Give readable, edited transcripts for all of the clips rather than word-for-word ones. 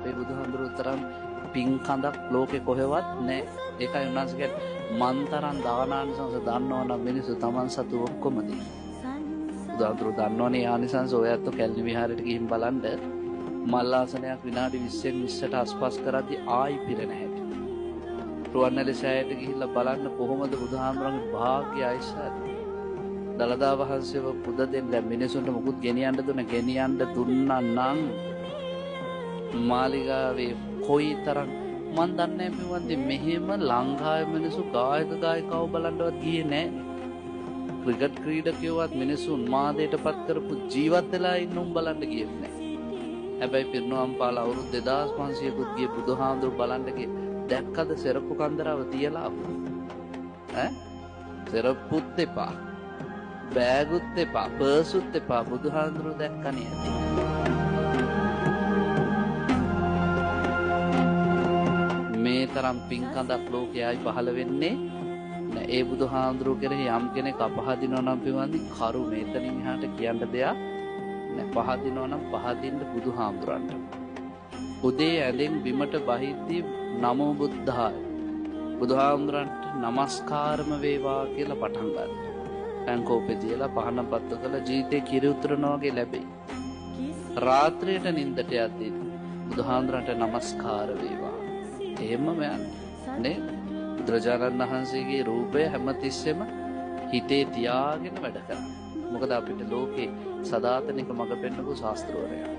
අපේ බුදුහාමුදුරුවෝ තරම් පින් කඳක් ලෝකේ කොහෙවත් නැහැ. ඒකයි උන්වහන්සේ මන් තරම් දානානිසංස දන්නවනම් මිනිස්සු Taman සතු ඔක්කොම දී. බුදුහාමුදුරුවෝ දන්නවනේ ආනිසංස ඔයත් කැලණි විහාරයට ගිහින් බලන්න මල් ආසනයක් විනාඩි 20න් 20ට ආස්පස් කරද්දී ආයි පිරෙන හැටි. රුවන්වැලි සෑයට ගිහිල්ලා බලන්න කොහොමද බුදුහාමුදුරන්ගේ භාග්‍ය ආයශාද. දලදා වහන්සේව පුද දෙන්න මිනිසුන්ට මුකුත් ගෙනියන්න දුන්නා නම් මාලිගාවේ කොයිතරම් මන් දන්නේ නැහැ මෙහෙම ලංකාවේ මිනිස්සු ගායකව බලන්නවත් ගියේ නැහැ. ක්‍රිකට් ක්‍රීඩකයෝවත් මිනිස්සු උන්මාදයටපත් කරපු ජීවත් වෙලා ඉන්න උන් බලන්න ගියේ නැහැ. හැබැයි පිරිනොම් පාල අවුරුදු 2500කුත් ගිය බුදුහාමුදුරු බලන්න ගියේ. දැක්කද සෙරප්පු කන්දරාව තියලා ඈ සෙරප්පුත් එපා බෑගුත් එපා පර්සුත් එපා බුදුහාමුදුරු දැක්කනේ ඇති. මේ තරම් පින්කඳක් ලෝකයයි පහළ වෙන්නේ නෑ. ඒ බුදුහාමුදුරු කෙරෙහි යම් කෙනෙක් අපහදිනවා නම් පින්වන්දි කරුණ එතනින් එහාට කියන්න දෙයක් නෑ. පහදිනවා නම් පහදින්න බුදුහාමුදුරන්ට. උදේ ඇඳෙන් බිමට බහිද්දී නමෝ බුද්ධාය බුදුහාමුදුරන්ට නමස්කාරම වේවා කියලා පටන් ගන්න. පැන්කෝපේ තියලා පහන පත්තු කළ ජීවිතේ කිරි උතුරනවා වගේ ලැබෙයි. රාත්‍රියට නිින්දට යද්දී බුදුහාමුදුරන්ට නමස්කාර වේවා. එහෙමම යන්නේ. බුදුරජාණන් වහන්සේගේ රූපය හැමතිස්සෙම හිතේ තියාගෙන වැඩ කරන්න. මොකද අපිට ලෝකේ සදාතනික මඟ පෙන්වපු ශාස්ත්‍රවරයා.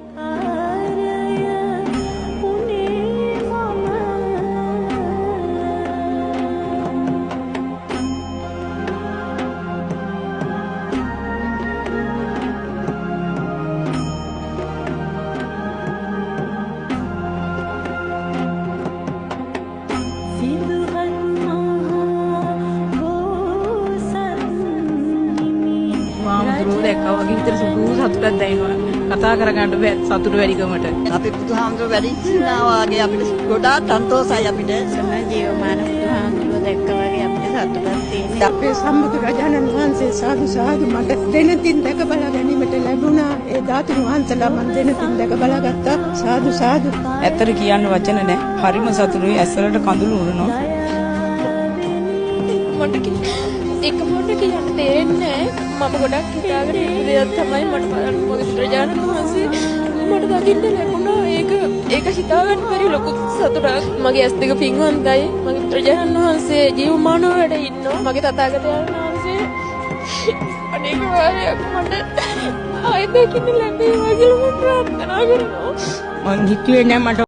දැක්කා වගේ විතර සුදු සතුටක් දැනෙනවා. කතා කරගන්න බෑ සතුට වැඩිකමට. අපි බුදුහාමුදුරුවෝ වැඩිචිනා වාගේ අපිට ගොඩාක් සන්තෝෂයි අපිට. සම්මා ජීවමාන බුදුහාමුදුරුවෝ දැක්කා වගේ අපිට සතුටක් තියෙනවා. අපේ සම්බුදුරජාණන් වහන්සේ සාදු සාදු මට දෙනතින් දැක බලා ගැනීමට ලැබුණා. ඒ ධාතුන් වහන්සේලා මම දෙනතින් දැක බලාගත්තා. සාදු සාදු. ඇත්තට කියන්න වචන නැහැ. හරිම සතුටුයි. ඇස්වලට කඳුළු උරනවා. එක මොඩ කියන්න තේරෙන්නේ නැහැ. මම ගොඩක් හිතාගෙන ඉන්න දෙයක් තමයි මට බලන්න බුදුරජාණන් වහන්සේ මට දකින්න ලැබුණා. ඒක හිතාගන්න බැරි ලොකු සතුටක්. මගේ ඇස් දෙක පින්වන්තයි. මගේ බුදුරජාණන් වහන්සේ ජීවමානව වැඩ ඉන්නවා. මගේ තථාගතයන් වහන්සේ අනේක වාරයක් මට ආයෙත් දකින්න ලැබේවා කියලා මම ප්‍රාර්ථනා කරනවා. මං හිතුවේ නෑ මට